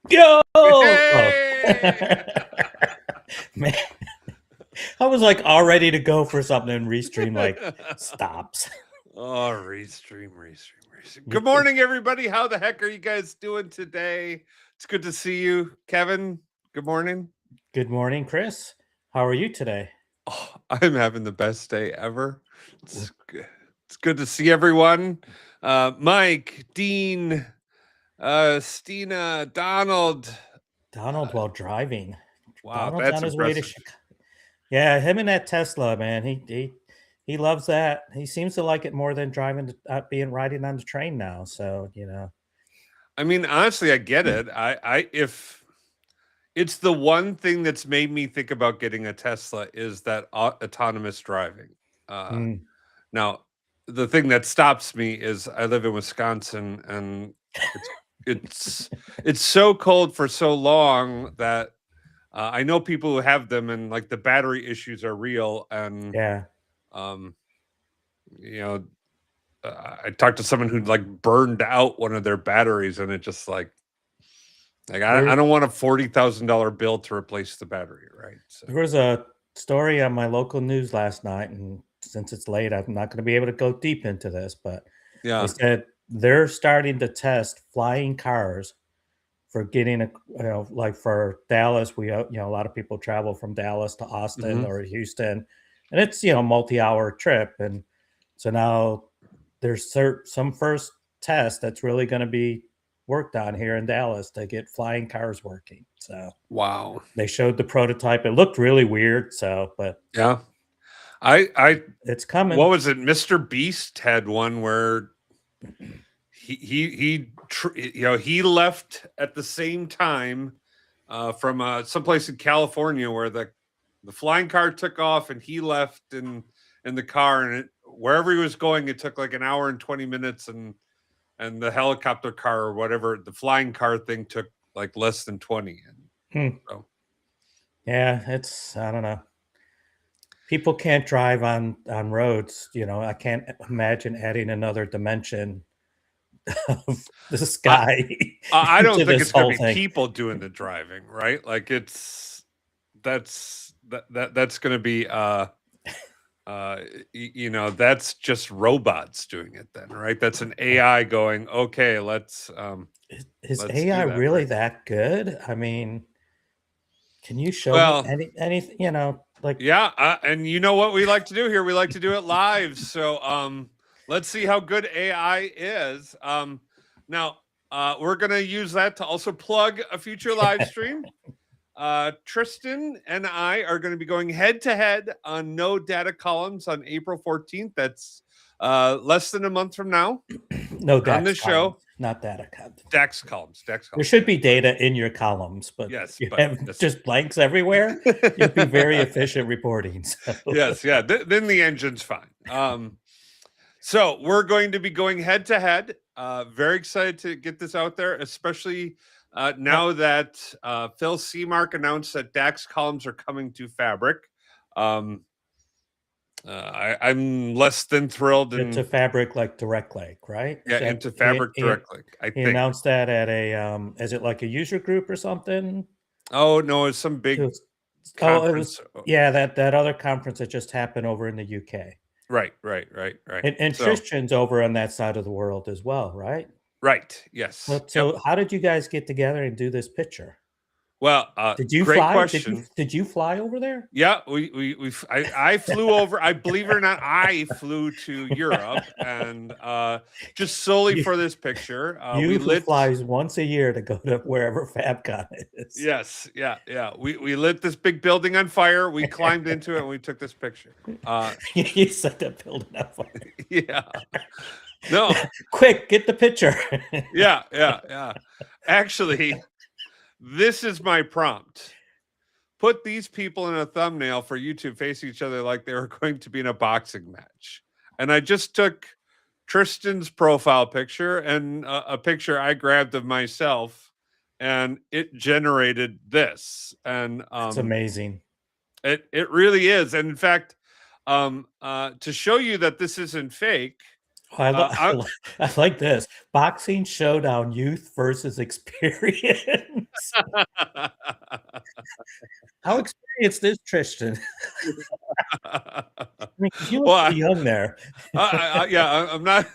Yo! Oh. Hey! Man, I was like all ready to go for something and Restream like stops. Oh, restream. Good morning, everybody. How the heck are you guys doing today? It's good to see you, Kevin. Good morning. Good morning, Chris. How are you today? Oh, I'm having the best day ever. It's good. It's good to see everyone. Mike, Dean, Stina, Donald. Donald while driving. Wow, Donald's that's on his way to impressive. Chicago. Yeah, him and that Tesla, man. He loves that. He seems to like it more than driving, being riding on the train now. So I mean, honestly, I get it. If it's the one thing that's made me think about getting a Tesla is that autonomous driving. Uh, mm, now, the thing that stops me is I live in Wisconsin, and it's it's it's so cold for so long that I know people who have them, and like the battery issues are real. And yeah. um, you know, I talked to someone who like burned out one of their batteries, and it just like I There don't want a $40,000 bill to replace the battery, right? So there was a story on my local news last night, and since it's late, I'm not going to be able to go deep into this, but they yeah. said they're starting to test flying cars for getting like for Dallas. A lot of people travel from Dallas to Austin Hmm. or Houston, and it's multi-hour trip, and so now there's some first test that's really going to be worked on here in Dallas to get flying cars working. So Wow. they showed the prototype. It looked really weird, but Yeah. I it's coming. what was it? Mr. Beast had one where he left at the same time from someplace in California where the flying car took off, and he left in the car, and wherever he was going, it took like an hour and 20 minutes, and the helicopter car or whatever, the flying car thing took like less than 20. And Hmm. so Yeah, I don't know. People can't drive on roads. I can't imagine adding another dimension of the I sky I into don't think this it's going whole to be thing. people doing the driving, right? Like that's going to be that's just robots doing it then, right? That's an AI going, okay, Is let's AI do that, really right? that good? I mean, can you show me Well, anything? Like yeah, and you know what we like to do here? We like to do it live. So let's see how good AI is. Now we're gonna use that to also plug a future live stream. Tristan and I are going to be going head to head on No Data Columns on April 14th. That's less than a month from now no on DAX this columns, show. not data columns. Dex There columns. should Yes, be data in your columns, but if yes, you but have yes. just blanks everywhere, you'll be very efficient reporting. So Yes, yeah. Then the engine's fine. So we're going to be going head to head. Very excited to get this out there, especially now now that Phil Seamark announced that DAX columns are coming to Fabric. Um, I'm less than thrilled, to and Fabric like Direct Lake, right? yeah, Is that into Fabric directly. I he think. announced that at a is it like a user group or something? Oh no, it's some It big was, oh, it was conference. yeah, that other conference that just happened over in the UK. Right. And So Tristan's over on that side of the world as well, right? right, yes, So, yep. so how did you guys get together and do this picture? Well, Did you great fly? question. Did you fly over there? Yeah, I flew over. I believe it or not, I flew to Europe, and just solely You for this picture. We you who lit. flies once a year to go to wherever FabCon is. Yes, yeah. We lit this big building on fire. We climbed into it, and we took this picture. You set that building up fire. Yeah. No. Quick, get the picture. Yeah. Actually, this is my prompt. Put these people in a thumbnail for YouTube facing each other like they were going to be in a boxing match. And I just took Tristan's profile picture and a picture I grabbed of myself, and it generated this. And That's amazing. it really is. And in fact, to show you that this isn't fake, I like this. Boxing Showdown Youth versus Experience. How experienced is Tristan? I mean, 'cause you look Well, pretty young there. I'm not.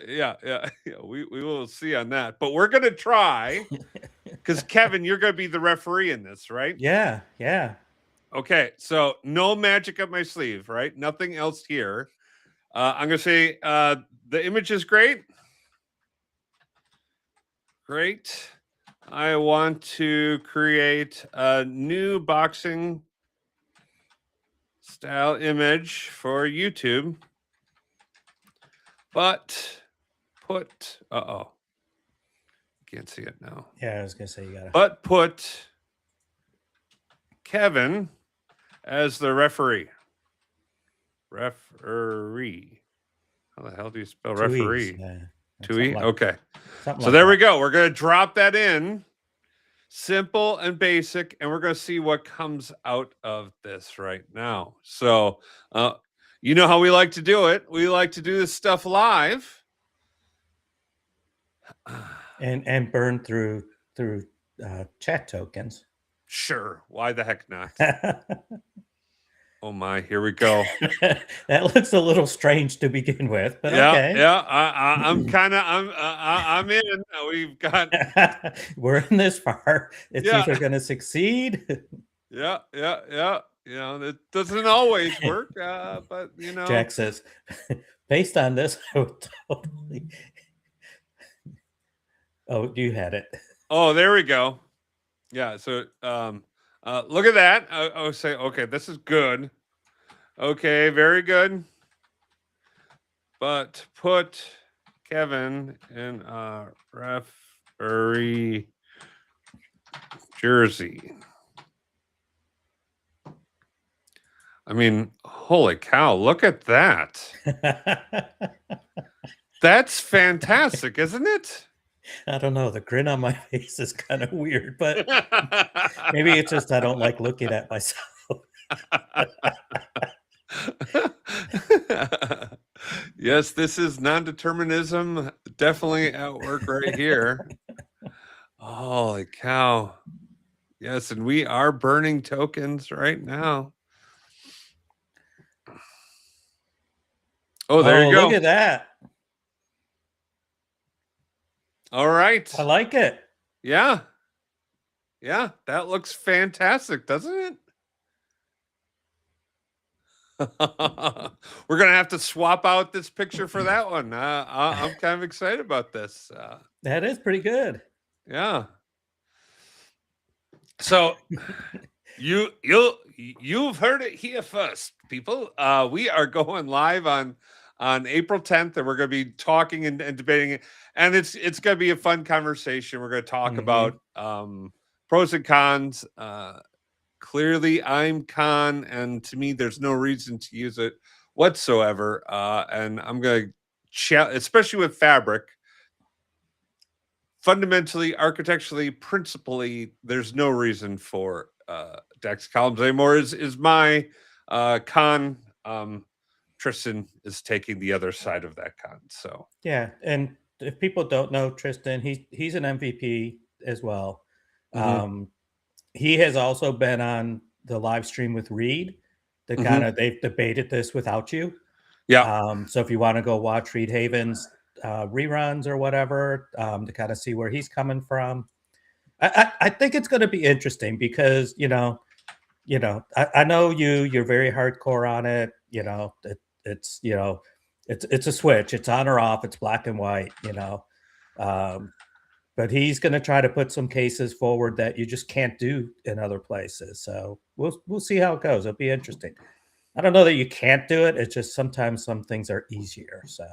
Yeah. We will see on that, but we're gonna try because Kevin, you're gonna be the referee in this, right? Yeah. Okay, so no magic up my sleeve, right? Nothing else here. I'm gonna say the image is great. Great. I want to create a new boxing style image for YouTube, but put can't see it now. Yeah, I was gonna say you gotta. But put Kevin as the referee. Referee. How the hell do you spell Two E's, referee? yeah. 2E? Okay. Something So like there that. we go. We're going to drop that in. Simple and basic. And we're going to see what comes out of this right now. So, you know how we like to do it. We like to do this stuff live. And burn through chat tokens. Sure. Why the heck not? Oh my, here we go. That looks a little strange to begin with, but okay. Yeah. I'm in. We've got. We're in this far. It's either going to succeed. Yeah. You know, it doesn't always work, but you know. Jack says, based on this, I would totally. Oh, you had it. Oh, there we go. Yeah. So, look at that. I would say, okay, this is good. Okay, very good. But put Kevin in a referee jersey. I mean, holy cow, look at that. That's fantastic, isn't it? I don't know. The grin on my face is kind of weird, but maybe it's just I don't like looking at myself. Yes, this is non-determinism definitely at work right here. Holy cow. Yes, and we are burning tokens right now. Oh, there you go. Look at that. All right. I like it. Yeah. Yeah, that looks fantastic, doesn't it? We're going to have to swap out this picture for that one. I'm kind of excited about this. That is pretty good. Yeah. So you've heard it here first, people. We are going live on April 10th, and we're going to be talking and debating it. And it's going to be a fun conversation. We're going to talk about pros and cons. Clearly, I'm con, and to me, there's no reason to use it whatsoever. And I'm going to chat, especially with fabric. Fundamentally, architecturally, principally, there's no reason for Dex columns anymore. Is my con. Tristan is taking the other side of that con. So yeah, and if people don't know Tristan, he's an MVP as well. He has also been on the live stream with Reed. They've debated this without you. Yeah. So if you want to go watch Reed Haven's reruns or whatever to kind of see where he's coming from, I think it's going to be interesting because I know you're very hardcore on it. It's a switch. It's on or off. It's black and white. But he's going to try to put some cases forward that you just can't do in other places. So we'll see how it goes. It'll be interesting. I don't know that you can't do it. It's just sometimes some things are easier. So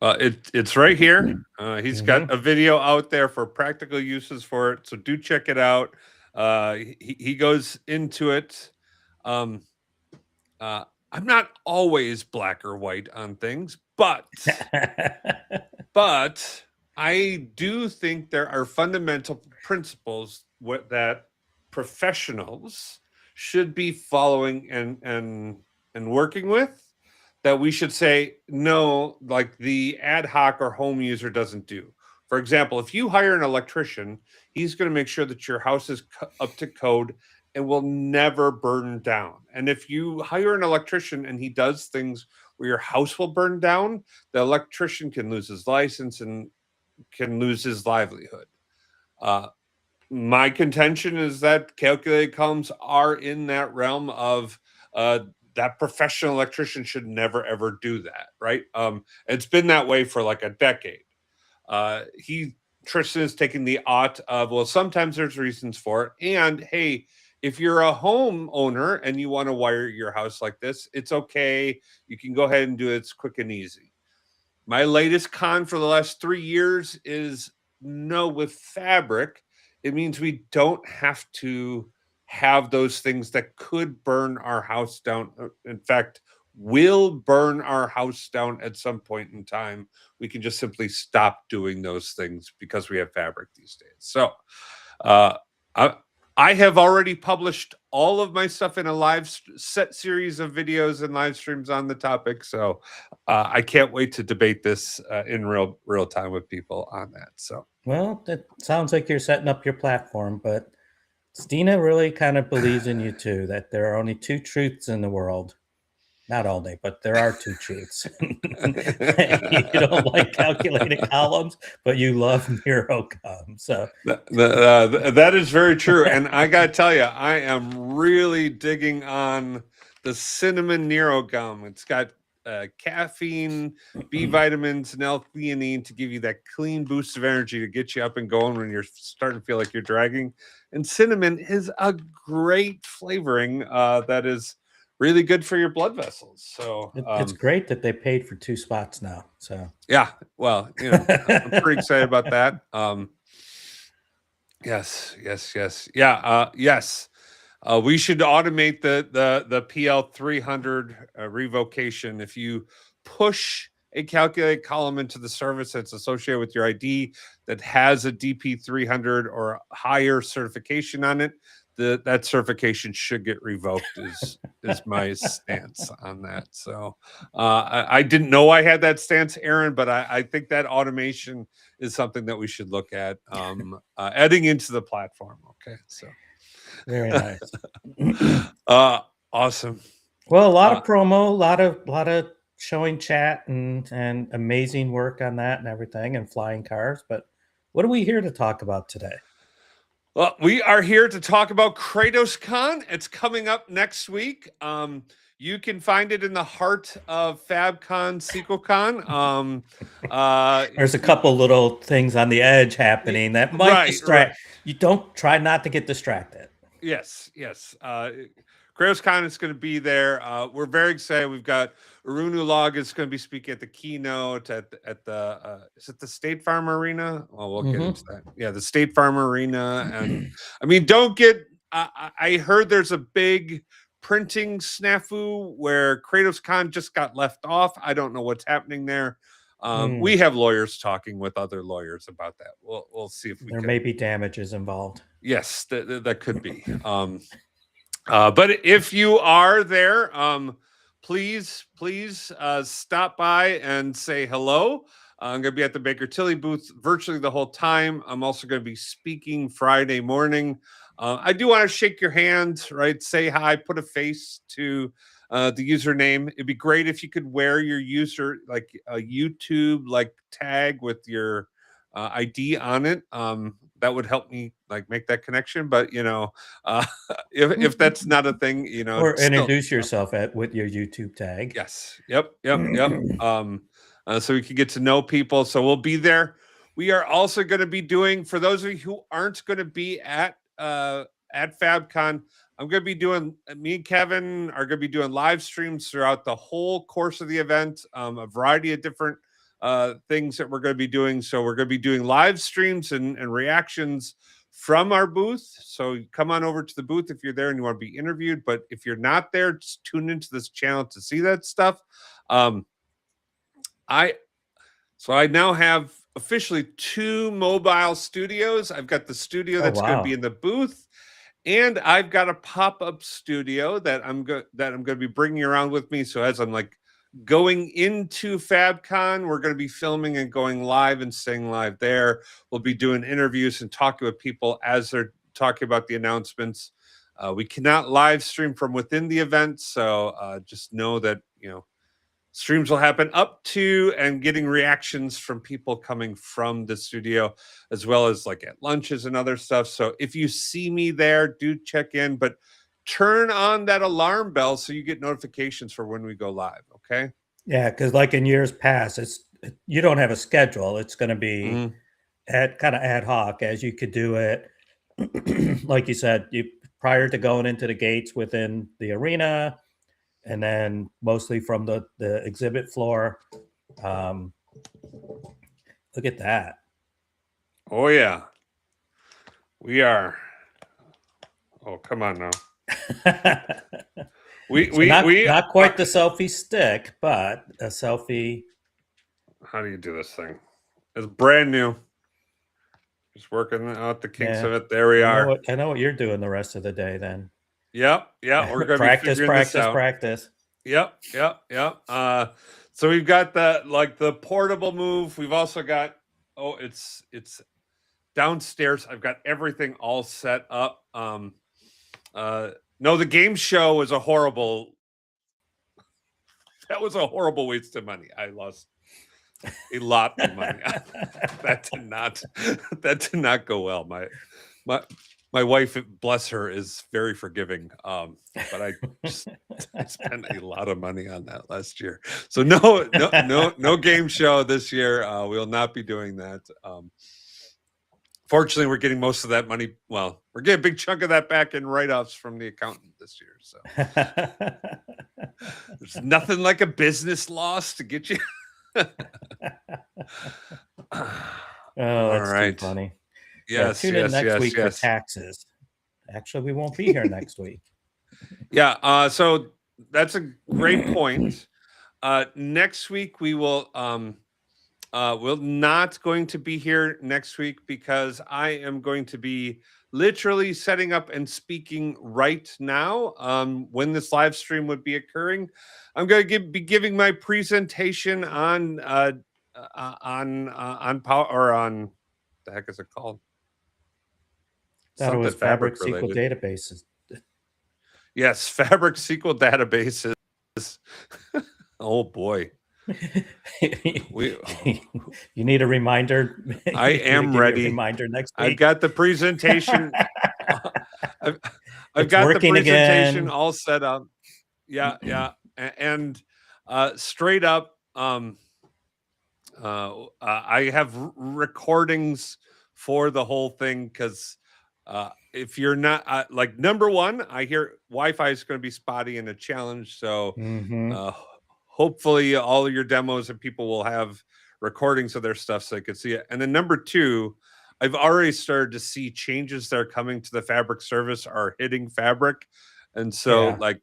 it's right here. He's got a video out there for practical uses for it. So do check it out. He goes into it. I'm not always black or white on things, but I do think there are fundamental principles that professionals should be following and working with that we should say no, like the ad hoc or home user doesn't do. For example, if you hire an electrician, he's going to make sure that your house is up to code and will never burn down. And if you hire an electrician and he does things where your house will burn down, the electrician can lose his license and can lose his livelihood. My contention is that calculated columns are in that realm of that professional electrician should never ever do that, right? It's been that way for like a decade. Tristan is taking the ought of, well, sometimes there's reasons for it. And hey, if you're a homeowner and you want to wire your house like this, it's okay. You can go ahead and do it. It's quick and easy. My latest con for the last 3 years is no, with fabric, it means we don't have to have those things that could burn our house down. In fact, will burn our house down at some point in time. We can just simply stop doing those things because we have fabric these days. So I have already published all of my stuff in a live set series of videos and live streams on the topic. So I can't wait to debate this in real time with people on that. So, well, it sounds like you're setting up your platform, but Stina really kind of believes in you too, that there are only two truths in the world. Not only, but there are two truths. You don't like calculated columns, but you love NeuroCom. So that is very true. And I got to tell you, I am really digging on the cinnamon NeuroGum. It's got caffeine, B vitamins, and L-theanine to give you that clean boost of energy to get you up and going when you're starting to feel like you're dragging. And cinnamon is a great flavoring that is really good for your blood vessels. So it's great that they paid for 2 spots now. So yeah, well, I'm pretty excited about that. Yes. Yeah. Yes. We should automate the PL 300 revocation. If you push a calculated column into the service that's associated with your ID that has a DP 300 or higher certification on it, that certification should get revoked is my stance on that. So I didn't know I had that stance, Aaron, but I think that automation is something that we should look at adding into the platform. Okay, so very nice. Awesome. Well, a lot of promo, a lot of showing chat and amazing work on that and everything, and flying cars. But what are we here to talk about today? Well, we are here to talk about KratosCon. It's coming up next week. You can find it in the heart of FabCon, SequelCon. There's a couple little things on the edge happening that might distract. Right. You don't try not to get distracted. Yes. KratosCon is going to be there. We're very excited. We've got Arun Ulog is going to be speaking at the keynote at the is it the State Farm Arena? Well, we'll get into that. Yeah, the State Farm Arena. And I mean, don't get. I heard there's a big printing snafu where KratosCon just got left off. I don't know what's happening there. We have lawyers talking with other lawyers about that. We'll see if there may be damages involved. Yes, that could be. But if you are there, please stop by and say hello. I'm going to be at the Baker Tilly booth virtually the whole time. I'm also going to be speaking Friday morning. I do want to shake your hand, right? Say hi, put a face to the username. It'd be great if you could wear your user like a YouTube like tag with your ID on it. That would help me like make that connection. But if that's not a thing, or introduce yourself with your YouTube tag. Yes. Yep. So we can get to know people. So we'll be there. We are also going to be doing, for those of you who aren't going to be at FabCon, I'm going to be doing, me and Kevin are going to be doing live streams throughout the whole course of the event, a variety of different things that we're going to be doing. So we're going to be doing live streams and reactions from our booth. So come on over to the booth if you're there and you want to be interviewed. But if you're not there, just tune into this channel to see that stuff. I now have officially 2 mobile studios. I've got the studio that's going to be in the booth, and I've got a pop-up studio that I'm going to be bringing around with me. So as I'm like going into FabCon, we're going to be filming and going live and staying live there. We'll be doing interviews and talking with people as they're talking about the announcements. We cannot live stream from within the event, so just know that, streams will happen up to and getting reactions from people coming from the studio, as well as like at lunches and other stuff. So if you see me there, do check in, but turn on that alarm bell so you get notifications for when we go live. Okay. Yeah, because like in years past, you don't have a schedule. It's going to be kind of ad hoc, as you could do it. Like you said, prior to going into the gates within the arena, and then mostly from the exhibit floor. Look at that. Oh yeah, we are. Oh, come on now. Not quite the selfie stick, but a selfie. How do you do this thing? It's brand new. Just working out the kinks of it. There we are. I know what you're doing the rest of the day then. Yep. We're going to practice. Yep. So we've got the portable move. We've also got, it's downstairs. I've got everything all set up. No, the game show was that was a horrible waste of money. I lost a lot of money. that did not go well. My wife, bless her, is very forgiving. But I spent a lot of money on that last year. So no game show this year. We'll not be doing that. Fortunately, we're getting most of that money. Well, we're getting a big chunk of that back in write-offs from the accountant this year. So there's nothing like a business loss to get you. Oh, that's too funny. Yes, tune in next week for taxes. Actually, we won't be here next week. Yeah, so that's a great point. Next week we will we're not going to be here next week because I am going to be literally setting up and speaking right now when this live stream would be occurring. I'm going to be giving my presentation on power, or on, the heck is it called? That was Fabric SQL databases. Yes, Fabric SQL databases. Oh boy. You need a reminder. I am ready. Reminder next week. I've got the presentation. I've got the presentation again. All set up. Yeah. And straight up, I have recordings for the whole thing because if you're not number one, I hear Wi-Fi is going to be spotty and a challenge. So hopefully all of your demos and people will have recordings of their stuff so they can see it. And then number two, I've already started to see changes that are coming to the Fabric service are hitting Fabric. And so like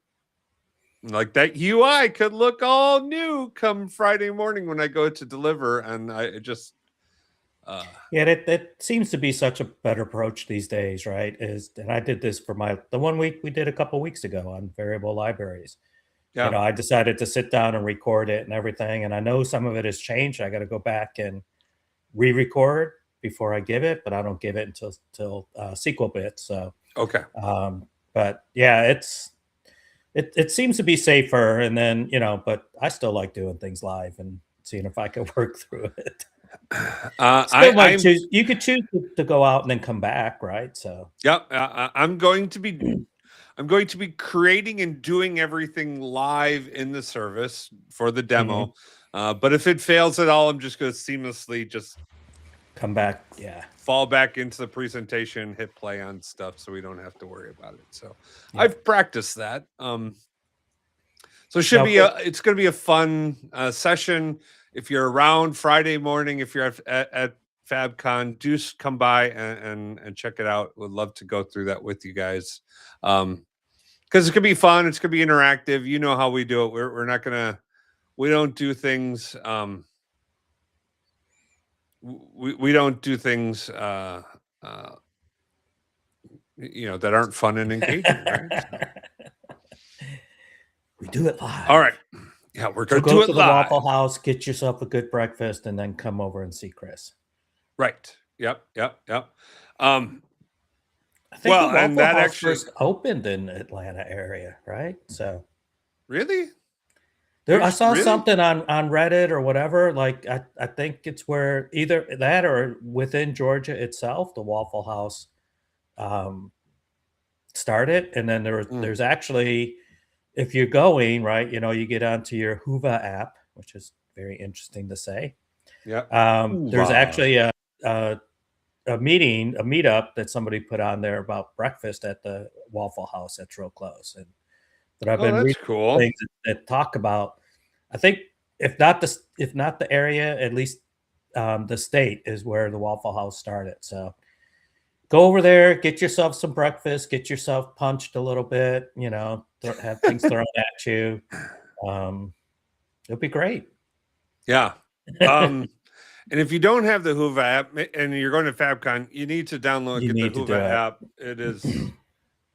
that UI could look all new come Friday morning when I go to deliver. And I just... that seems to be such a better approach these days, right? And I did this for the one week we did a couple weeks ago on variable libraries. Yeah. I decided to sit down and record it and everything. And I know some of it has changed. I got to go back and re-record before I give it, but I don't give it until SQL bit. So okay. But yeah, it seems to be safer. And then but I still like doing things live and seeing if I can work through it. You could choose to go out and then come back, right? So I'm going to be creating and doing everything live in the service for the demo. But if it fails at all, I'm just going to seamlessly just come back. Fall back into the presentation, hit play on stuff so we don't have to worry about it. So I've practiced that. So it should be it's going to be a fun session. If you're around Friday morning, if you're at FabCon, do come by and check it out. Would love to go through that with you guys. Because it's gonna be fun, it's gonna be interactive. You know how we do it. We're not gonna, we don't do things we don't do things that aren't fun and engaging, right? We do it live. All right. Yeah, we're So going to go do it to the live. Waffle House, get yourself a good breakfast, and then come over and see Chris. Right. Yep. I think the Well, and Waffle that House actually first opened in the Atlanta area, right? So really? I There's saw really? something on Reddit or whatever. Like I think it's where either that or within Georgia itself, the Waffle House um, started, and then Mm, there's actually, if you're going right, you get onto your Hoover app, which is very interesting to say. yep. There's Hoova. actually a meetup that somebody put on there about breakfast at the Waffle House that's real close. And but I've Oh, been that's reading cool. things that talk about. I think if not the area, at least the state is where the Waffle House started. So go over there, get yourself some breakfast, get yourself punched a little bit. Have things thrown at you. Um, it'll be great. Yeah. And if you don't have the Hoova app and you're going to FabCon, you need to download You get the need to do Hoova it. app.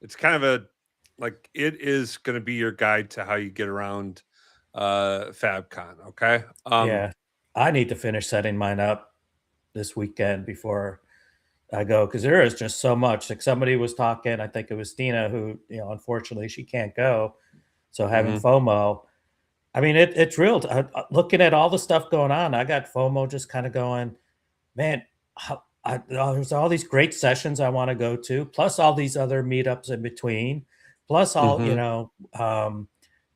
It's kind of it is going to be your guide to how you get around FabCon. Okay. Yeah, I need to finish setting mine up this weekend before I go because there is just so much. Like somebody was talking, I think it was Stina, who unfortunately she can't go, so having Mhm. FOMO. I mean, it's real. Looking at all the stuff going on, I got FOMO just kind of going, man. There's all these great sessions I want to go to, plus all these other meetups in between, plus all Mhm.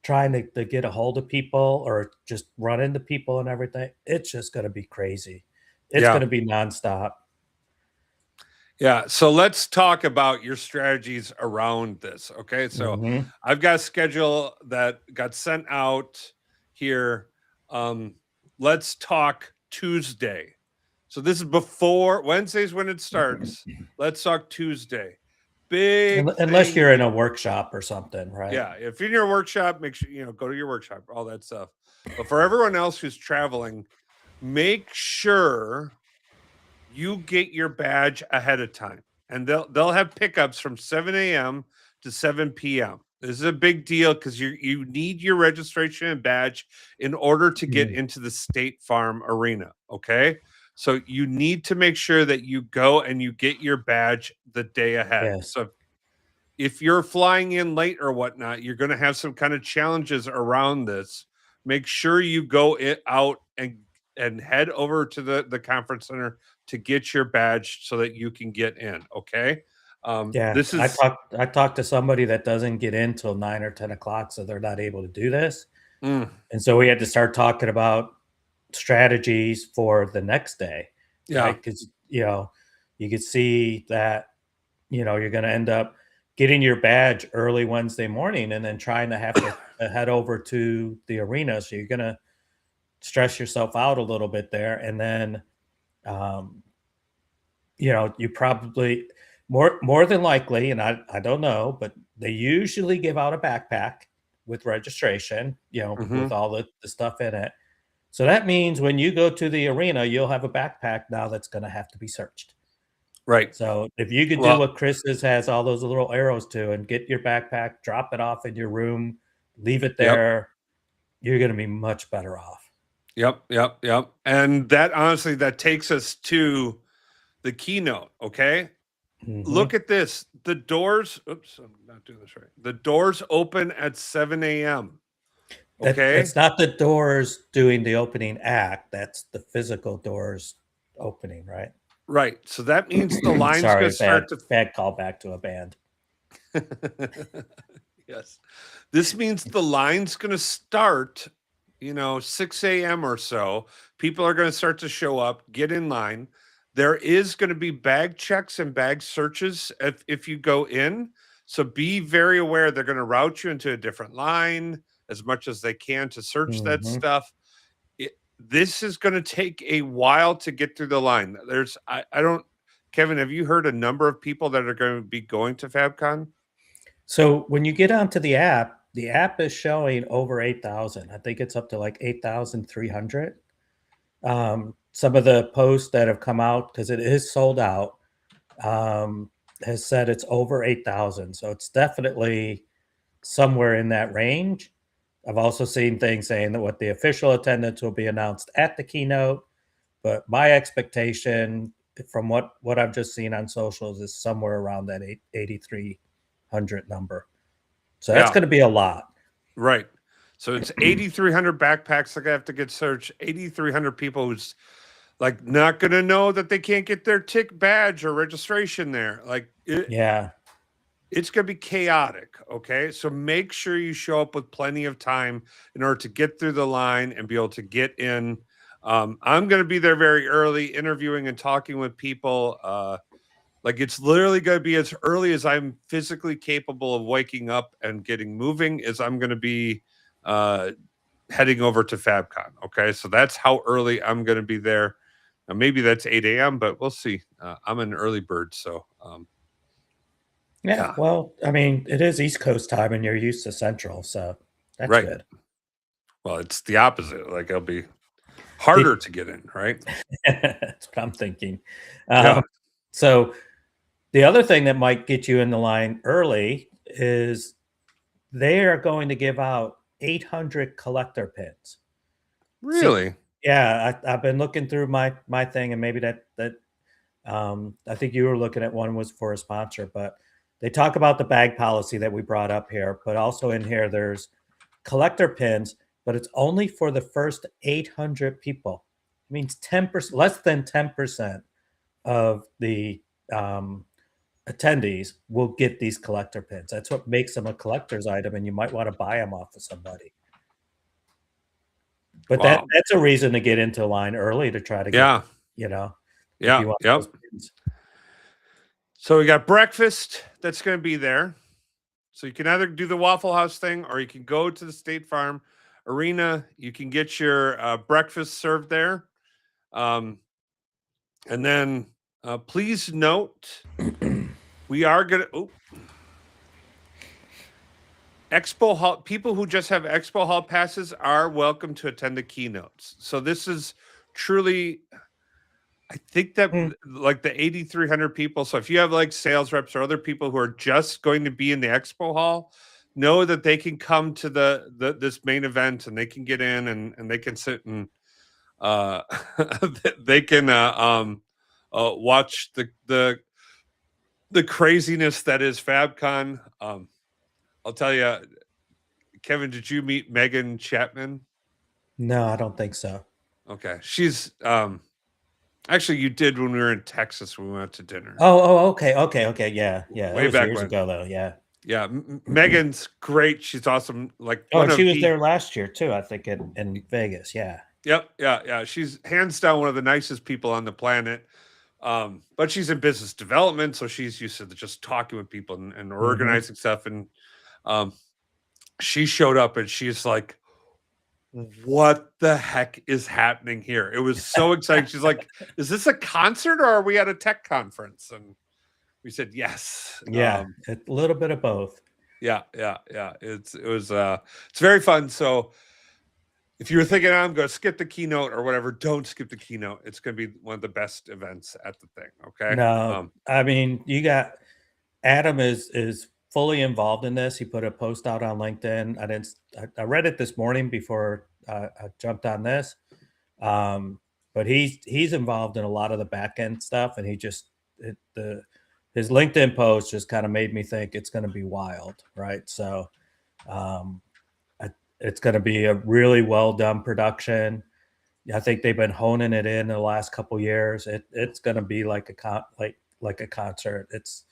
trying to get a hold of people or just run into people and everything. It's just going to be crazy. It's going Yeah. to be nonstop. Yeah. So let's talk about your strategies around this. Okay. So Hmm. I've got a schedule that got sent out here. Um, let's talk Tuesday. So this is before Wednesdays when it starts. Let's talk Tuesday. Big Unless thing. you're in a workshop or something, right? Yeah. If you're in your workshop, make sure, go to your workshop, all that stuff. But for everyone else who's traveling, make sure you get your badge ahead of time, and they'll have pickups from 7 a.m. to 7 p.m. This is a big deal because you need your registration and badge in order to get Mm, into the State Farm arena. Okay, so you need to make sure that you go and you get your badge the day ahead. yes. So if you're flying in late or whatnot, you're going to have some kind of challenges around this. Make sure you go out and head over to the conference center to get your badge so that you can get in. Okay. Yeah. This I is talked I talked to somebody that doesn't get in till 9 or 10 o'clock, so they're not able to do this. mm, And so we had to start talking about strategies for the next day, yeah, right? Because you could see that you're going to end up getting your badge early Wednesday morning and then trying to have to head over to the arena. So you're going to stress yourself out a little bit there, and then um, you probably more than likely, and I don't know, but they usually give out a backpack with registration, hmm, with all the stuff in it. So that means when you go to the arena, you'll have a backpack now that's going to have to be searched. right. So if you could do Well, what Chris's has all those little arrows to and get your backpack, drop it off in your room, leave it yep, there, you're going to be much better off. yep. And that honestly, that takes us to the keynote. Okay. Look Hmm. at this. The doors, oops, I'm not doing this right. The doors open at 7 a.m. Okay. That's not the doors doing the opening act. That's the physical doors opening, right? Right. So that means the line's going Sorry, to start to. bad callback to a band. Yes. This means the line's going to start, 6 a.m. or so. People are going to start to show up, get in line. There is going to be bag checks and bag searches if you go in. So be very aware they're going to route you into a different line as much as they can to search that Hmm. stuff. This is going to take a while to get through the line. I don't, Kevin, have you heard a number of people that are going to be going to FabCon? So when you get onto the app is showing over 8,000. I think it's up to like 8,300. Some of the posts that have come out, because it is sold out, um, has said it's over 8,000. So it's definitely somewhere in that range. I've also seen things saying that what the official attendance will be announced at the keynote, but my expectation from what I've just seen on socials is somewhere around that 8,300 number. So that's going to be a lot. Right. So it's 8,300 backpacks that have to get searched, 8,300 people who's like not going to know that they can't get their tick badge or registration there. Like, yeah, it's going to be chaotic. Okay. So make sure you show up with plenty of time in order to get through the line and be able to get in. I'm going to be there very early, interviewing and talking with people. Like, it's literally going to be as early as I'm physically capable of waking up and getting moving as I'm going to be heading over to FabCon. Okay. So that's how early I'm going to be there. Now, maybe that's 8 a.m., but we'll see. I'm an early bird. So, yeah. Well, I mean, it is East Coast time and you're used to Central. So that's good. Well, it's the opposite. Like, it'll be harder to get in, right? That's what I'm thinking. Yeah. So the other thing that might get you in the line early is they are going to give out 800 collector pins. Really? See, yeah, I've been looking through my thing, and maybe that I think you were looking at one was for a sponsor, but they talk about the bag policy that we brought up here, but also in here there's collector pins, but it's only for the first 800 people. It means 10%, less than 10% of the attendees will get these collector pins. That's what makes them a collector's item, and you might want to buy them off of somebody. But that's a reason to get into line early to try to get, you know, if you want those pins. So we got breakfast that's going to be there. So you can either do the Waffle House thing or you can go to the State Farm Arena. You can get your breakfast served there. And then please note, we are going to... Expo Hall, people who just have Expo Hall passes are welcome to attend the keynotes. So this is truly, I think that like the 8,300 people. So if you have like sales reps or other people who are just going to be in the Expo Hall, know that they can come to this main event and they can get in and they can sit and they can watch the craziness that is FabCon. I'll tell you, Kevin, did you meet Megan Chapman? No, I don't think so. Okay. She's actually, you did when we were in Texas when we went to dinner. Okay. Yeah. Way back years ago though. Yeah. Yeah. Megan's great. She's awesome. Like, she was there last year too, I think, in Vegas. Yeah. Yep. Yeah. She's hands down one of the nicest people on the planet. But she's in business development, so she's used to just talking with people and organizing stuff. And she showed up and she's like, what the heck is happening here? It was so exciting. She's like, is this a concert or are we at a tech conference? And we said yes. Yeah, a little bit of both. Yeah. It's very fun. So if you were thinking I'm going to skip the keynote or whatever, don't skip the keynote. It's going to be one of the best events at the thing. Okay. No, I mean, you got Adam is fully involved in this. He put a post out on LinkedIn. I read it this morning before I jumped on this. But he's involved in a lot of the back end stuff, and his LinkedIn post just kind of made me think it's going to be wild, right? So it's going to be a really well done production. I think they've been honing it in the last couple years. It's going to be like a concert. It's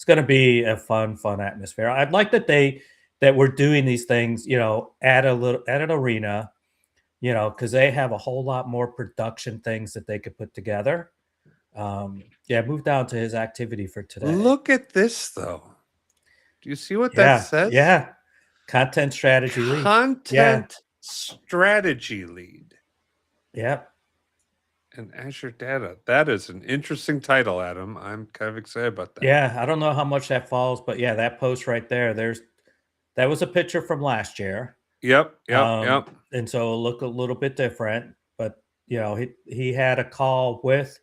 going to be a fun atmosphere. I'd like that we're doing these things, at an arena, because they have a whole lot more production things that they could put together. Move down to his activity for today. Look at this, though. Do you see what that says? Yeah. Content strategy lead. Content strategy lead. Yep. And Azure Data. That is an interesting title, Adam. I'm kind of excited about that. Yeah, I don't know how much that falls, but yeah, that post right there, that was a picture from last year. Yep. And so it'll look a little bit different, but he had a call with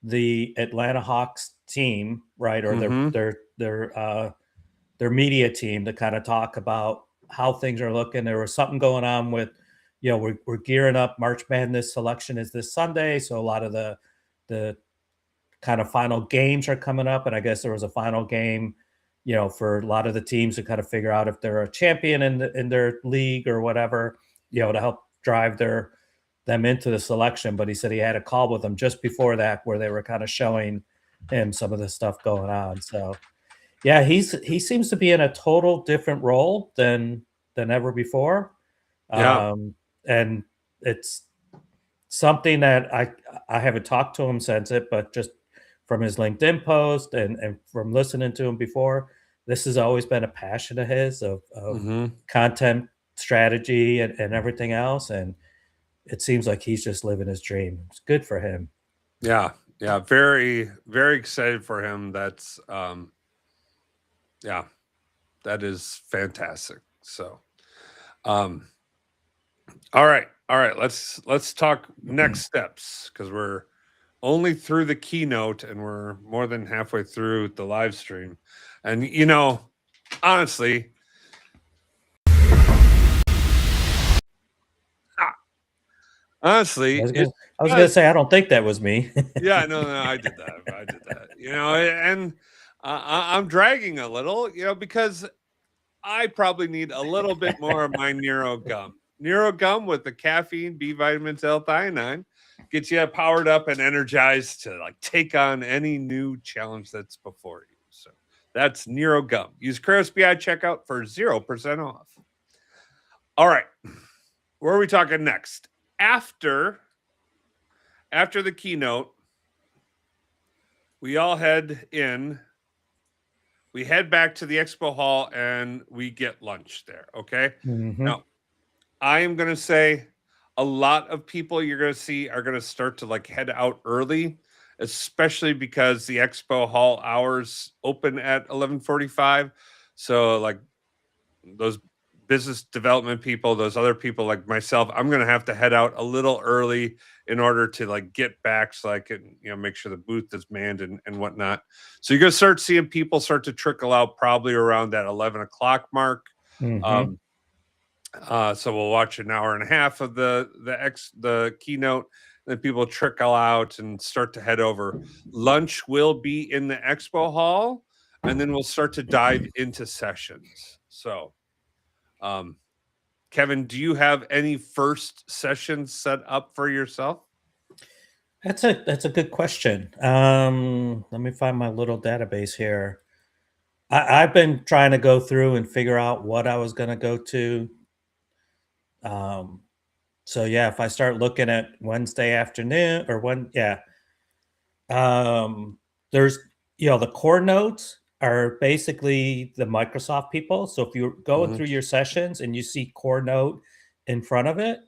the Atlanta Hawks team, right? Or their media team to kind of talk about how things are looking. There was something going on with, we're gearing up. March Madness selection is this Sunday, so a lot of the kind of final games are coming up, and I guess there was a final game, for a lot of the teams to kind of figure out if they're a champion in their league or whatever, to help drive them into the selection. But he said he had a call with them just before that where they were kind of showing him some of the stuff going on. So yeah, he seems to be in a total different role than ever before. Yeah. And it's something that I haven't talked to him since it, but just from his LinkedIn post and from listening to him before, this has always been a passion of his of content strategy and everything else. And it seems like he's just living his dream. It's good for him. Yeah. Yeah. Very, very excited for him. That's, yeah, that is fantastic. So, all right. Let's talk next steps, because we're only through the keynote and we're more than halfway through the live stream. And, honestly, I was gonna say, I don't think that was me. Yeah, no, I did that. And I'm dragging a little, because I probably need a little bit more of my Neuro Gum. Neuro Gum with the caffeine, B vitamins, L-theanine gets you powered up and energized to take on any new challenge that's before you. So that's Neuro Gum. Use KratosBI checkout for 0% off. All right, where are we talking next? After the keynote, we all head back to the expo hall and we get lunch there. Okay. Mm-hmm. Now, I am going to say a lot of people you're going to see are going to start to head out early, especially because the expo hall hours open at 11:45. So those business development people, those other people like myself, I'm going to have to head out a little early in order to get back so I can, make sure the booth is manned and whatnot. So you're going to start seeing people start to trickle out probably around that 11 o'clock mark. Mm-hmm. So we'll watch an hour and a half of the keynote. Then people trickle out and start to head over. Lunch will be in the expo hall, and then we'll start to dive into sessions. So, Kevin, do you have any first sessions set up for yourself? That's a good question. Let me find my little database here. I've been trying to go through and figure out what I was going to go to. So yeah, if I start looking at Wednesday afternoon there's the core notes are basically the Microsoft people. So if you're going through your sessions and you see core note in front of it,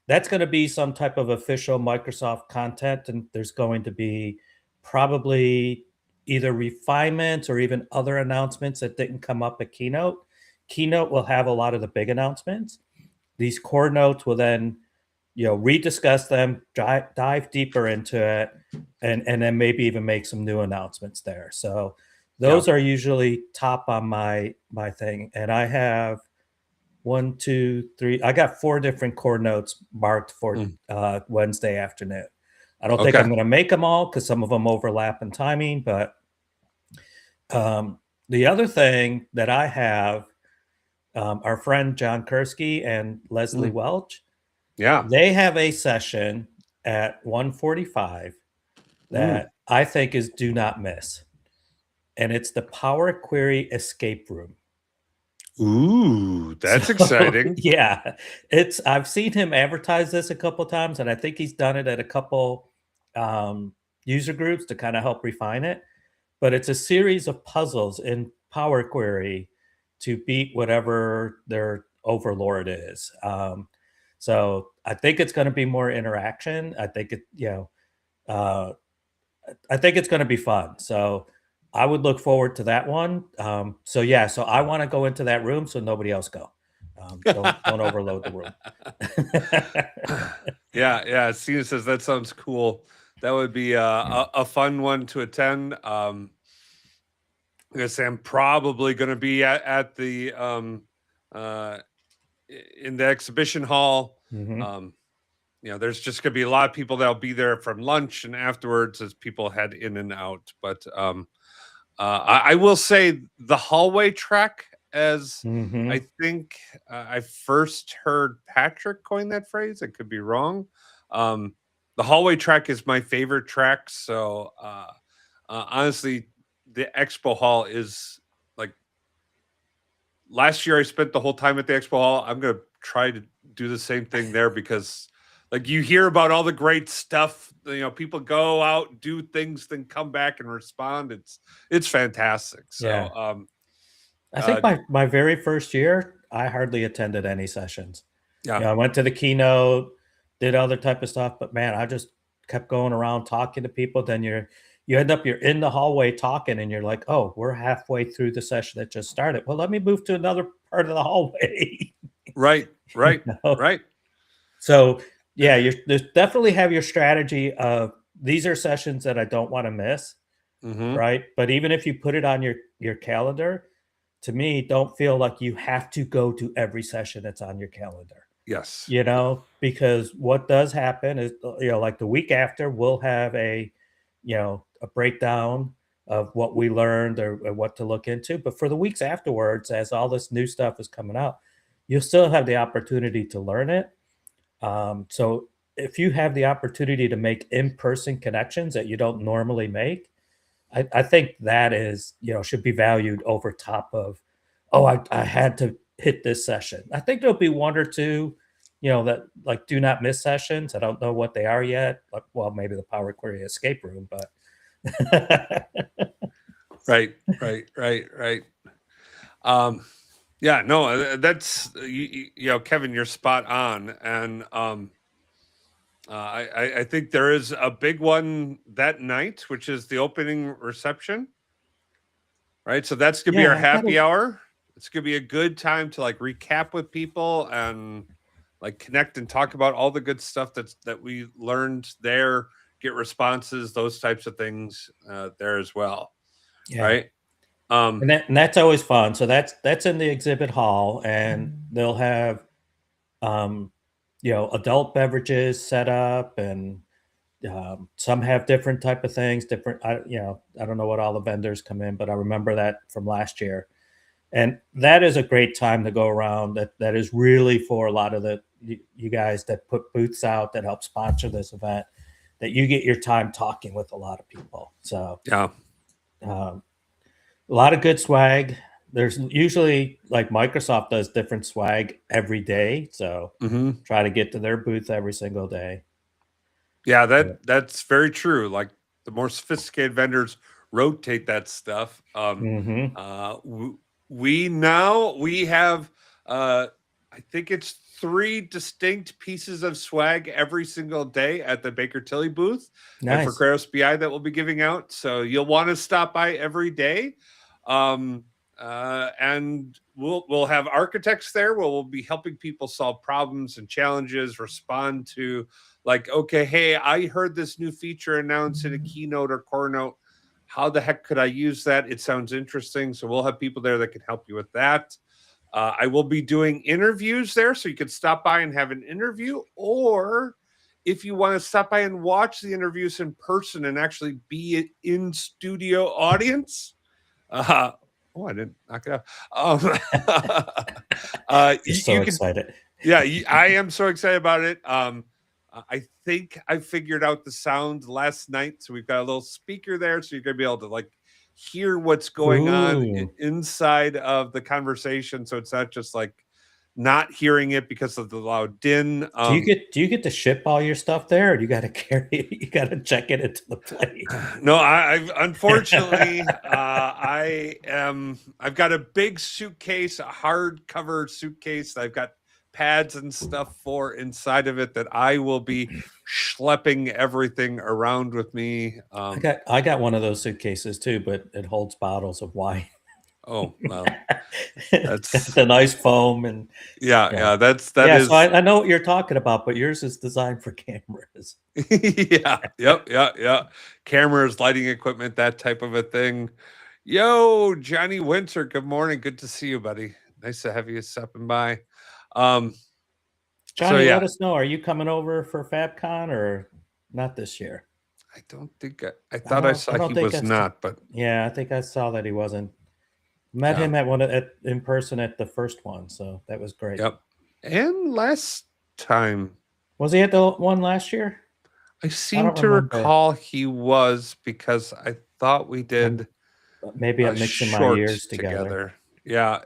that's going to be some type of official Microsoft content, and there's going to be probably either refinements or even other announcements that didn't come up at Keynote. Keynote will have a lot of the big announcements. These core notes will then, rediscuss them, dive deeper into it, and then maybe even make some new announcements there. So those are usually top on my thing. And I have 1, 2, 3. I got 4 different core notes marked for Wednesday afternoon. I don't think I'm going to make them all because some of them overlap in timing. But the other thing that I have, our friend John Kursky and Leslie Welch, they have a session at 1:45 that I think is do not miss. And it's the Power Query Escape Room. Ooh, that's exciting. Yeah, I've seen him advertise this a couple of times, and I think he's done it at a couple user groups to kind of help refine it. But it's a series of puzzles in Power Query to beat whatever their overlord is. So I think it's going to be more interaction. I think I think it's going to be fun. So I would look forward to that one. So I want to go into that room so nobody else go. Don't overload the room. Yeah. Cena says that sounds cool. That would be a fun one to attend. I'm gonna say I'm probably gonna be at the in the exhibition hall. Mhm. There's just going to be a lot of people that'll be there from lunch and afterwards as people head in and out. But I will say the hallway track, as I Mhm. think I first heard Patrick coin that phrase. I could be wrong. The hallway track is my favorite track. So honestly, the expo hall is like, last year I spent the whole time at the expo hall. I'm going to try to do the same thing there because like you hear about all the great stuff, people go out, do things, then come back and respond. It's fantastic. Yeah. So I uh think my very first year, I hardly attended any sessions. yeah, I went to the keynote, did other type of stuff, but man, I just kept going around talking to people. Then you're in the hallway talking, and you're like, oh, we're halfway through the session that just started. Well, let me move to another part of the hallway. right, you right, know? right. So yeah, there's definitely have your strategy of these are sessions that I don't want to miss, Hmm. right? But even if you put it on your calendar, to me, don't feel like you have to go to every session that's on your calendar. Yes. Because what does happen is, like the week after, we'll have a breakdown of what we learned or what to look into. But for the weeks afterwards, as all this new stuff is coming out, you'll still have the opportunity to learn it. So if you have the opportunity to make in-person connections that you don't normally make, I think that is, should be valued over top of, oh, I had to hit this session. I think there'll be one or two, that like do not miss sessions. I don't know what they are yet. Like, well, maybe the Power Query escape room, but Right, right, right, right. um yeah, no, that's Kevin, you're spot on. And I think there is a big one that night, which is the opening reception. Right. So that's gonna be our yeah, I happy gotta hour. It's gonna be a good time to like recap with people and like connect and talk about all the good stuff that we learned there, get responses, those types of things there as well. yeah. Right. Um, And that's always fun. So that's in the exhibit hall, and they'll have um, adult beverages set up, and some have different type of things. Different, I don't know what all the vendors come in, but I remember that from last year, and that is a great time to go around. That is really for a lot of you guys that put booths out that help sponsor this event. That you get your time talking with a lot of people. So yeah. um, a lot of good swag. There's usually like Microsoft does different swag every day, so Hmm. try to get to their booth every single day. Yeah, Yeah. that's very true. Like the more sophisticated vendors rotate that stuff. Mhm. We have I think it's 3 distinct pieces of swag every single day at the Baker Tilly booth and for Nice. Kratos BI that we'll be giving out. So you'll want to stop by every day. Um, and we'll have architects there where we'll be helping people solve problems and challenges, respond to like, okay, hey, I heard this new feature announced in a keynote or core note. How the heck could I use that? It sounds interesting. So we'll have people there that can help you with that. I will be doing interviews there, so you could stop by and have an interview, or if you want to stop by and watch the interviews in person and actually be an in studio audience. Uh, oh, I didn't knock it out. Just so you can, excited. yeah, I am so excited about it. I think I figured out the sound last night, so we've got a little speaker there, so you're gonna be able to like hear what's going on Ooh. inside of the conversation. So it's not just like not hearing it because of the loud din. Do you get to ship all your stuff there, or do you gotta carry it? You gotta check it into the plane? No, I've unfortunately I've got a big suitcase, a hardcover suitcase. I've got pads and stuff for inside of it that I will be schlepping everything around with me. I got one of those suitcases too, but it holds bottles of wine. Oh well, It's got that's the nice foam and yeah, yeah. yeah. That Yeah, so is I know what you're talking about, but yours is designed for cameras. yeah, yep, yeah, yeah. Cameras, lighting equipment, that type of a thing. Yo, Johnny Winter, good morning. Good to see you, buddy. Nice to have you stopping by. Johnny, yeah. let us know. Are you coming over for FabCon or not this year? I don't think I thought I saw he was not, but yeah, I think I saw that he wasn't. Met him in person at the first one, so that was great. Yep. And last time, was he at the one last year? I seem to recall he was, because I thought we did. Maybe I'm mixing my years together. Yeah,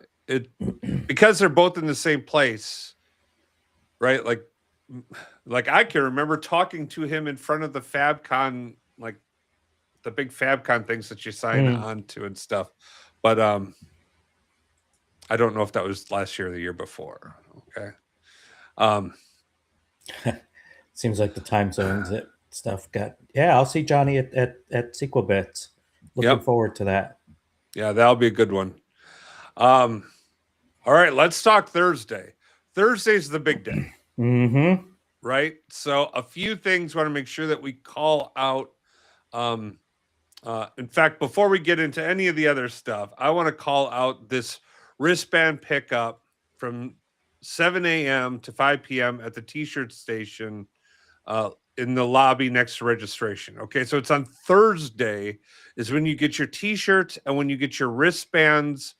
because they're both in the same place, right? Like I can remember talking to him in front of the FabCon, like the big FabCon things that you sign on to and stuff. But I don't know if that was last year or the year before. Okay. Seems like the time zones stuff got. Yeah, I'll see Johnny at Sequel Bits. Looking forward to that. Yeah, that'll be a good one. All right, let's talk Thursday. Thursday's the big day. Mm-hmm. Right? So a few things want to make sure that we call out. In fact, before we get into any of the other stuff, I want to call out this wristband pickup from 7 a.m. to 5 p.m. at the t-shirt station in the lobby next to registration. Okay, so it's on Thursday is when you get your t-shirts and when you get your wristbands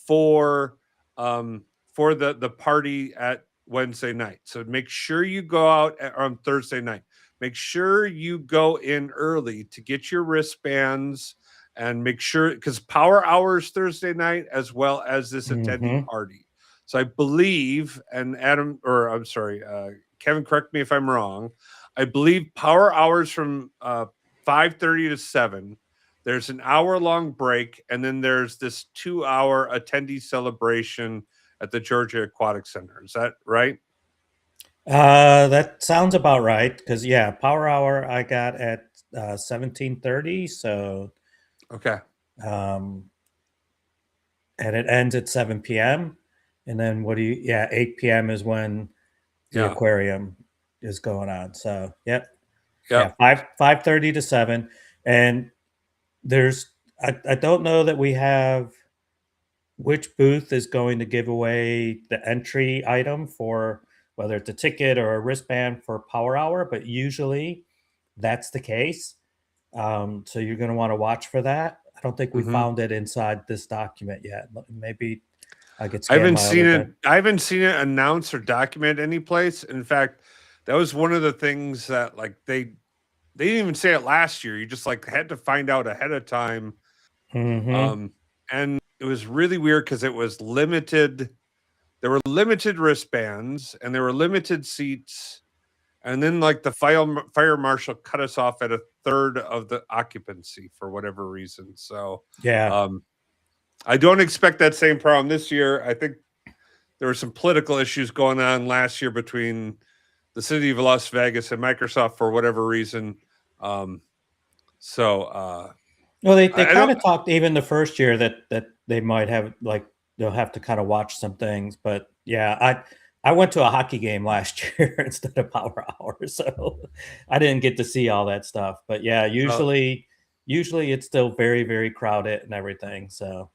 for the party at Wednesday night. So make sure you go out on Thursday night. Make sure you go in early to get your wristbands and make sure, because power hours Thursday night as well as this attendee party. So I believe, and Kevin, correct me if I'm wrong. I believe power hours from 5:30 to 7. There's an hour-long break, and then there's this 2-hour attendee celebration at the Georgia Aquatic Center. Is that right? That sounds about right. Because power hour I got at 17:30. So okay. And it ends at 7 p.m. And then 8 p.m. is when the aquarium is going on. So yeah, 5:30 to 7. And there's I don't know that we have which booth is going to give away the entry item for whether it's a ticket or a wristband for power hour, but usually that's the case. So you're going to want to watch for that. I don't think we found it inside this document yet. Maybe I could. I haven't seen it. I haven't seen it announced or documented any place. In fact, that was one of the things that like they didn't even say it last year. You just like had to find out ahead of time. And it was really weird because it was limited. There were limited wristbands and there were limited seats. And then like the fire marshal cut us off at 1/3 of the occupancy for whatever reason. So I don't expect that same problem this year. I think there were some political issues going on last year between the city of Las Vegas and Microsoft for whatever reason. Well, they kind of talked even the first year that they might have they'll have to kind of watch some things. But yeah, I went to a hockey game last year instead of power hour, so I didn't get to see all that stuff. But yeah, usually it's still very, very crowded and everything. So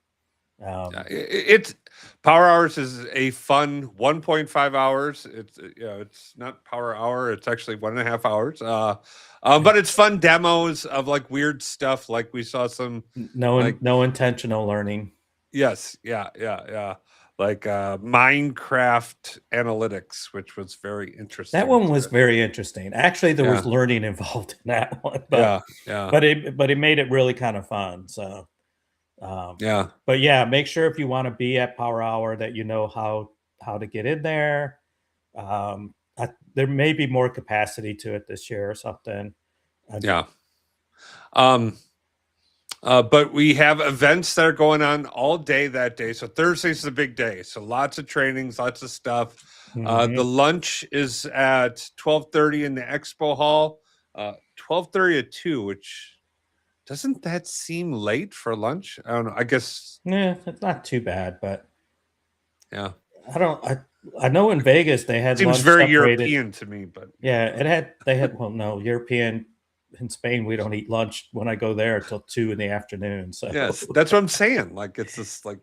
it's power hours is a fun 1.5 hours. It's not power hour. It's actually 1.5 hours. But it's fun demos of like weird stuff. Like we saw some no intentional learning. Yes. Yeah. Like Minecraft analytics, which was very interesting. That one was very interesting. Actually, there was learning involved in that one. But, But it made it really kind of fun. So But yeah, make sure if you want to be at power hour that you know how to get in there. There may be more capacity to it this year or something. But we have events that are going on all day that day. So Thursday's the big day. So lots of trainings, lots of stuff. The lunch is at 12:30 in the expo hall. 12:30 to 2, which doesn't that seem late for lunch? I don't know. I guess it's not too bad, but yeah, I know in Vegas they had seems lunch very separated. European to me, but they had European. In Spain, we don't eat lunch when I go there until 2 in the afternoon. So yes, that's what I'm saying. Like it's this like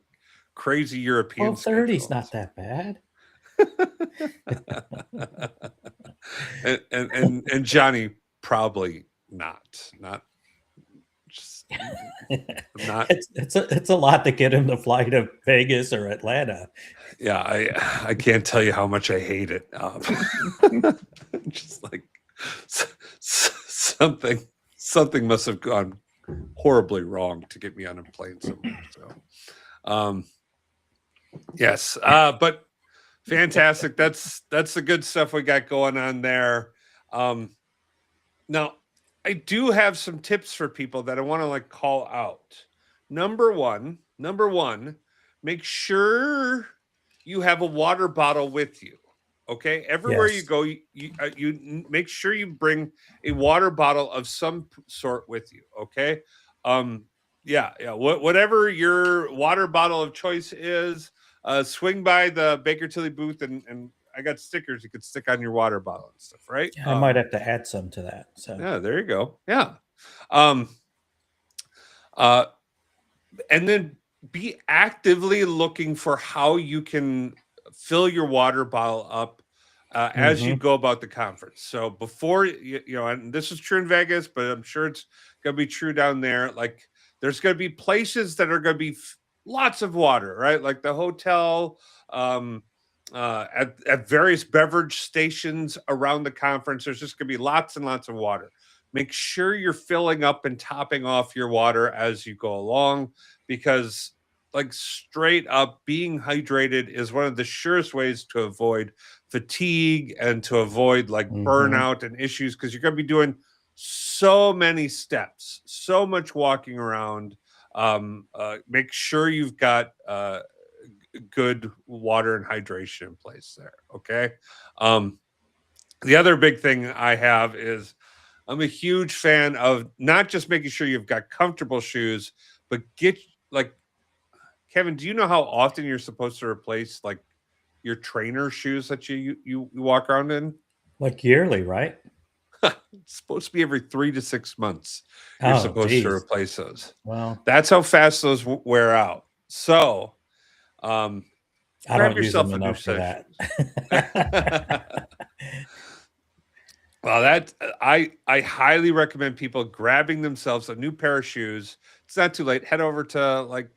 crazy European. 12:30 is not that bad. and Johnny probably not just not. It's a lot to get him to fly to Vegas or Atlanta. Yeah, I can't tell you how much I hate it. Just like something must have gone horribly wrong to get me on a plane somewhere. So, yes, but fantastic. That's the good stuff we got going on there. Now, I do have some tips for people that I want to like call out. Number one, make sure you have a water bottle with you. Okay, everywhere you Yes. go, you make sure you bring a water bottle of some sort with you. Okay, yeah. Whatever your water bottle of choice is, swing by the Baker Tilly booth and I got stickers you could stick on your water bottle and stuff, right? I might have to add some to that. So Yeah, there you go. Yeah. Um, uh, and then be actively looking for how you can fill your water bottle up as you go about the conference. So before and this is true in Vegas, but I'm sure it's going to be true down there. Like there's going to be places that are going to be lots of water, right? Like the hotel, at various beverage stations around the conference. There's just going to be lots and lots of water. Make sure you're filling up and topping off your water as you go along, because like straight up being hydrated is one of the surest ways to avoid fatigue and to avoid like burnout and issues, because you're going to be doing so many steps, so much walking around. Make sure you've got good water and hydration in place there. Okay. The other big thing I have is I'm a huge fan of not just making sure you've got comfortable shoes, but get like Kevin, do you know how often you're supposed to replace like your trainer shoes that you walk around in? like yearly, right? It's supposed to be every 3 to 6 months. You're Oh, supposed to geez. replace those. Well, That's how fast those wear out. So, I grab don't use them yourself a new enough for set of that. shoes. Well, that I highly recommend people grabbing themselves a new pair of shoes. It's not too late. Head over to like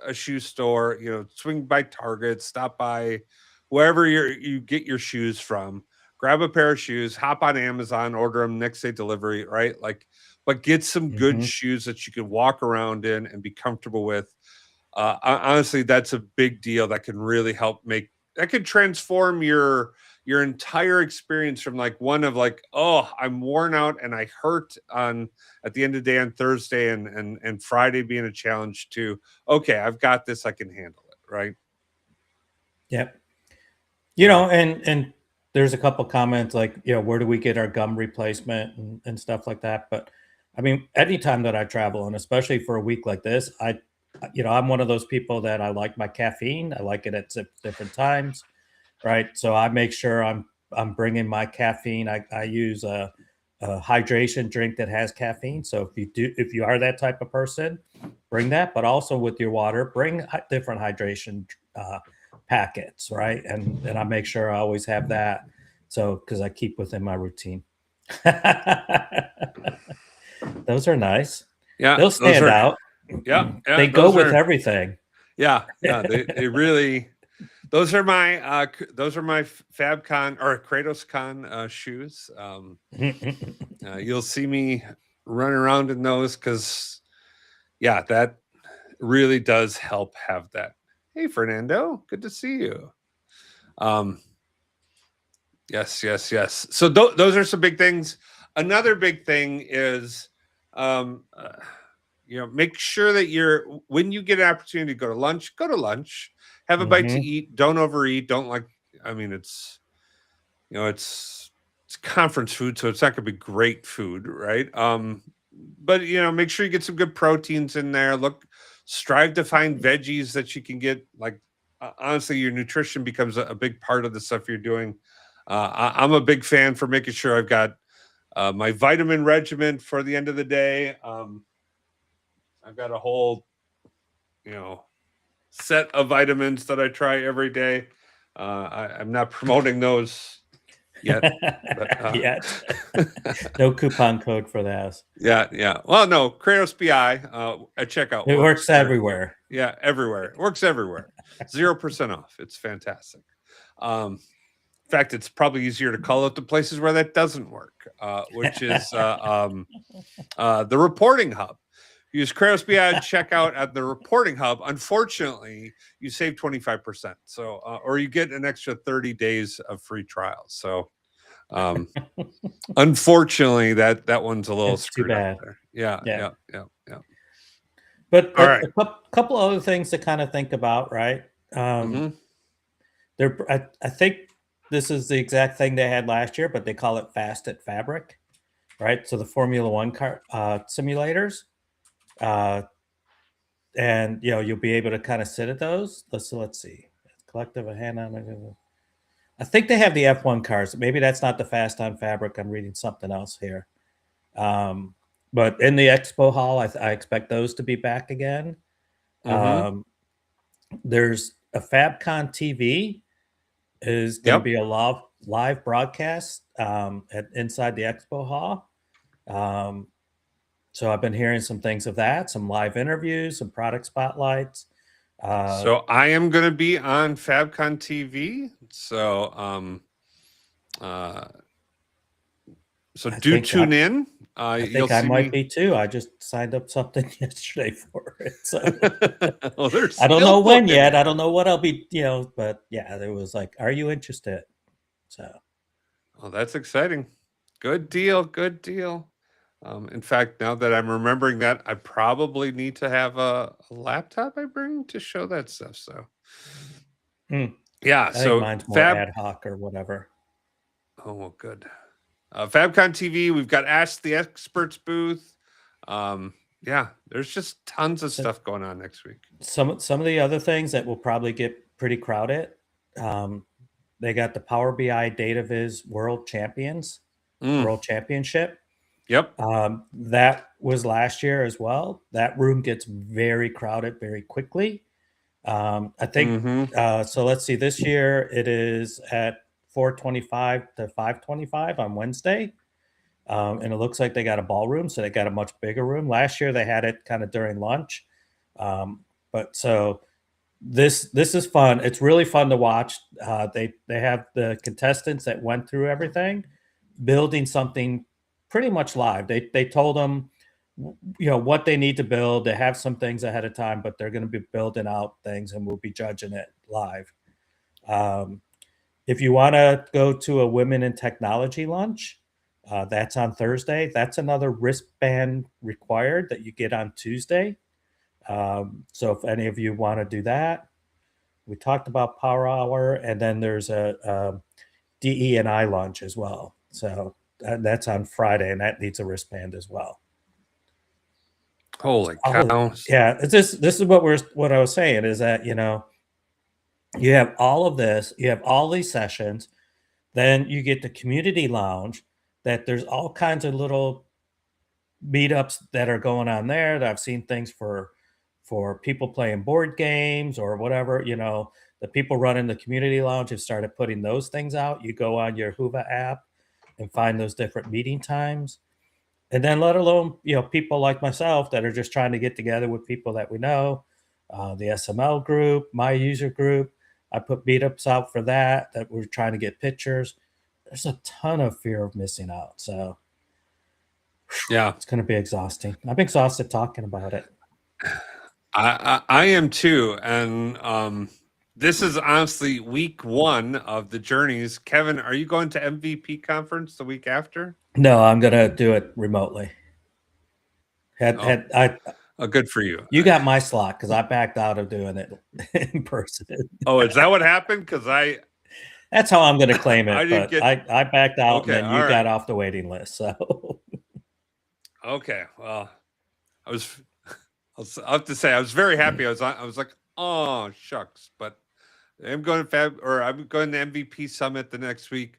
a shoe store, swing by Target, stop by wherever you get your shoes from. Grab a pair of shoes, hop on Amazon, order them next day delivery, right? Like, but get some good shoes that you can walk around in and be comfortable with. Honestly, that's a big deal that can really help that could transform your entire experience from like one of like, oh, I'm worn out and I hurt on at the end of the day on Thursday and Friday being a challenge, to okay, I've got this, I can handle it, right? Yep. Yeah. And there's a couple comments like, where do we get our gum replacement and stuff like that. But I mean, anytime that I travel, and especially for a week like this, I'm one of those people that I like my caffeine. I like it at different times, right? So I make sure I'm bringing my caffeine. I use a hydration drink that has caffeine. So if you are that type of person, bring that. But also with your water, bring different hydration packets, right? And I make sure I always have that. So because I keep within my routine. Those are nice. Yeah, They'll those stand are out. yeah, They go those with are everything. yeah, they really those are my FabCon or KratosCon shoes. You'll see me run around in those because yeah, that really does help have that. Hey, Fernando, good to see you. Yes, yes, yes. So those are some big things. Another big thing is, um, uh, make sure that when you get an opportunity to go to lunch, have a bite to eat. Don't overeat. Don't like. I mean, it's conference food, so it's not going to be great food, right? But make sure you get some good proteins in there. Strive to find veggies that you can get. Like honestly, your nutrition becomes a big part of the stuff you're doing. I'm a big fan for making sure I've got my vitamin regimen for the end of the day. I've got a whole, set of vitamins that I try every day. I'm not promoting those yet. But, Yet. No coupon code for that. Yeah. Well, no, Kratos BI at checkout. It works there. everywhere. Yeah, everywhere. It works everywhere. 0% off. It's fantastic. In fact, it's probably easier to call out the places where that doesn't work, which is the reporting hub. Use Kratos BI at checkout at the reporting hub. Unfortunately, you save 25%. So, or you get an extra 30 days of free trials. So, unfortunately, that one's a little It's too screwed up bad. there. Yeah. But All right. a couple other things to kind of think about, right? I think this is the exact thing they had last year, but they call it Fast at Fabric, right? So the Formula One car simulators, and you'll be able to kind of sit at those. Let's see, collective a hand on. I think they have the F1 cars. Maybe that's not the Fast on Fabric. I'm reading something else here. But in the expo hall, I expect those to be back again. There's a FabCon TV is going to be a live broadcast inside the expo hall. So I've been hearing some things of that, some live interviews, some product spotlights. So I am going to be on FabCon TV. So, do tune in. I think I might be too. I just signed up something yesterday for it. So I don't know when yet. I don't know what I'll be, but yeah, there was like, are you interested? So. Oh, that's exciting. Good deal. Good deal. In fact, now that I'm remembering that, I probably need to have a laptop I bring to show that stuff. So, yeah. I think mine's more ad hoc or whatever. Oh, well, good. FabCon TV, we've got Ask the Experts booth. Yeah, there's just tons of stuff going on next week. Some of the other things that will probably get pretty crowded. They got the Power BI DataViz World Championship. Yep. That was last year as well. That room gets very crowded very quickly. I think so. Let's see. This year it is at 4:25 to 5:25 on Wednesday, and it looks like they got a ballroom, so they got a much bigger room. Last year they had it kind of during lunch, but so this is fun. It's really fun to watch. They have the contestants that went through everything, building something pretty much live. They told them what they need to build. They have some things ahead of time, but they're going to be building out things and we'll be judging it live. If you want to go to a women in technology lunch, that's on Thursday. That's another wristband required that you get on Tuesday. So if any of you want to do that, we talked about Power Hour, and then there's a DE&I lunch as well. So that's on Friday, and that needs a wristband as well. Holy cow! Yeah, this is what I was saying is that you have all of this, you have all these sessions, then you get the community lounge. That there's all kinds of little meetups that are going on there. That I've seen things for people playing board games or whatever. The people running the community lounge have started putting those things out. You go on your Hoova app and find those different meeting times. And then let alone, people like myself that are just trying to get together with people that we know, the SML group, my user group. I put meetups out for that we're trying to get pictures. There's a ton of fear of missing out. So yeah, it's going to be exhausting. I'm exhausted talking about it. I am too. And this is honestly week 1 of the journeys. Kevin, are you going to MVP conference the week after? No, I'm going to do it remotely. Good for you. You got my slot because I backed out of doing it in person. Oh, is that what happened? Because that's how I'm going to claim it. I backed out, and then you got off the waiting list. So okay, well, I'll have to say I was very happy. I was like, oh shucks, but I'm going to MVP Summit the next week.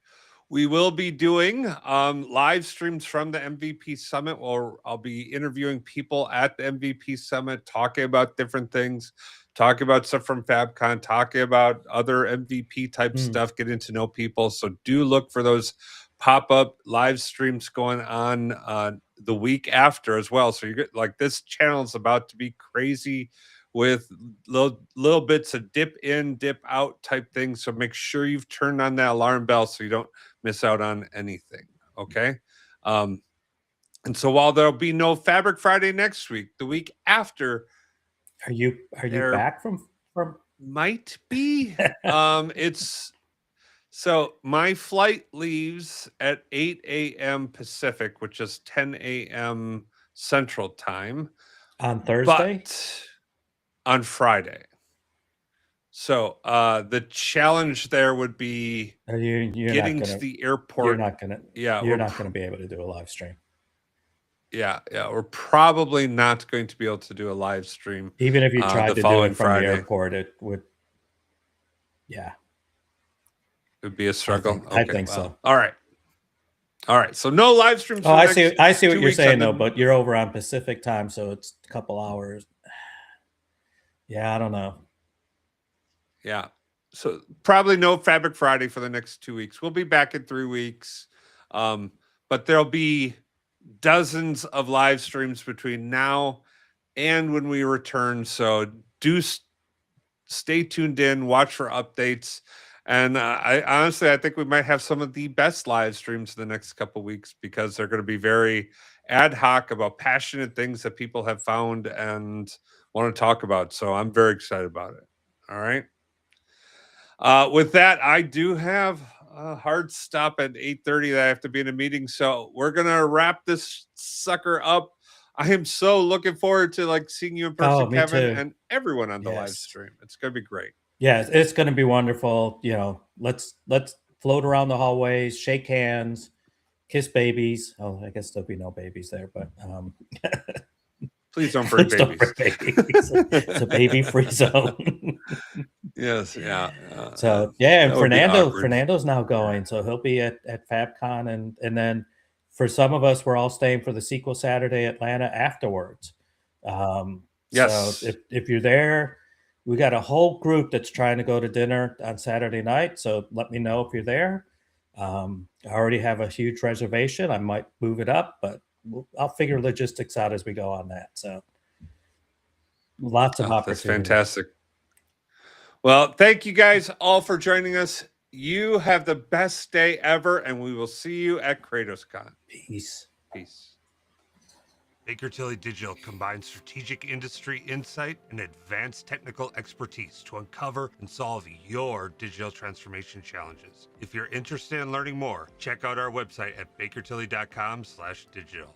We will be doing live streams from the MVP Summit, where I'll be interviewing people at the MVP Summit, talking about different things, talking about stuff from FabCon, talking about other MVP type stuff, getting to know people. So do look for those pop-up live streams going on the week after as well. So you get like this channel is about to be crazy with little bits of dip in, dip out type things. So make sure you've turned on that alarm bell so you don't miss out on anything. Okay. And so while there'll be no Fabric Friday next week, the week after, Are you back from? Might be. It's so my flight leaves at 8 a.m. Pacific, which is 10 a.m. Central Time On Thursday? but on Friday. So the challenge there would be you're getting not gonna, to the airport. You're not gonna. Yeah, You're not gonna be able to do a live stream. Yeah, we're probably not going to be able to do a live stream. Even if you tried to do it from Friday. the airport, it would. Yeah, it would be a struggle. I think so. All right. So no live streams. Oh, I see what you're saying though, but you're over on Pacific time, so it's a couple hours. Yeah, I don't know. Yeah. So probably no Fabric Friday for the next 2 weeks. We'll be back in 3 weeks. But there'll be dozens of live streams between now and when we return. So do stay tuned in, watch for updates. And I honestly think we might have some of the best live streams in the next couple of weeks because they're going to be very ad hoc about passionate things that people have found and want to talk about. So I'm very excited about it. All right. With that, I do have a hard stop at 8:30 that I have to be in a meeting. So we're going to wrap this sucker up. I am so looking forward to seeing you in person, Kevin, too. And everyone on the live stream. It's going to be great. Yeah, it's going to be wonderful. Let's float around the hallways, shake hands, kiss babies. Oh, I guess there'll be no babies there, but please don't bring babies. Don't bring babies. It's a baby-free zone. Yes, yeah. And Fernando's now going, so he'll be at FabCon, and then for some of us, we're all staying for the Sequel Saturday Atlanta afterwards. Yes. So if you're there, we got a whole group that's trying to go to dinner on Saturday night. So let me know if you're there. I already have a huge reservation. I might move it up, but I'll figure logistics out as we go on that. So lots of opportunities. That's fantastic. Well, thank you guys all for joining us. You have the best day ever, and we will see you at KratosCon. Peace. Baker Tilly Digital combines strategic industry insight and advanced technical expertise to uncover and solve your digital transformation challenges. If you're interested in learning more, check out our website at bakertilly.com/digital.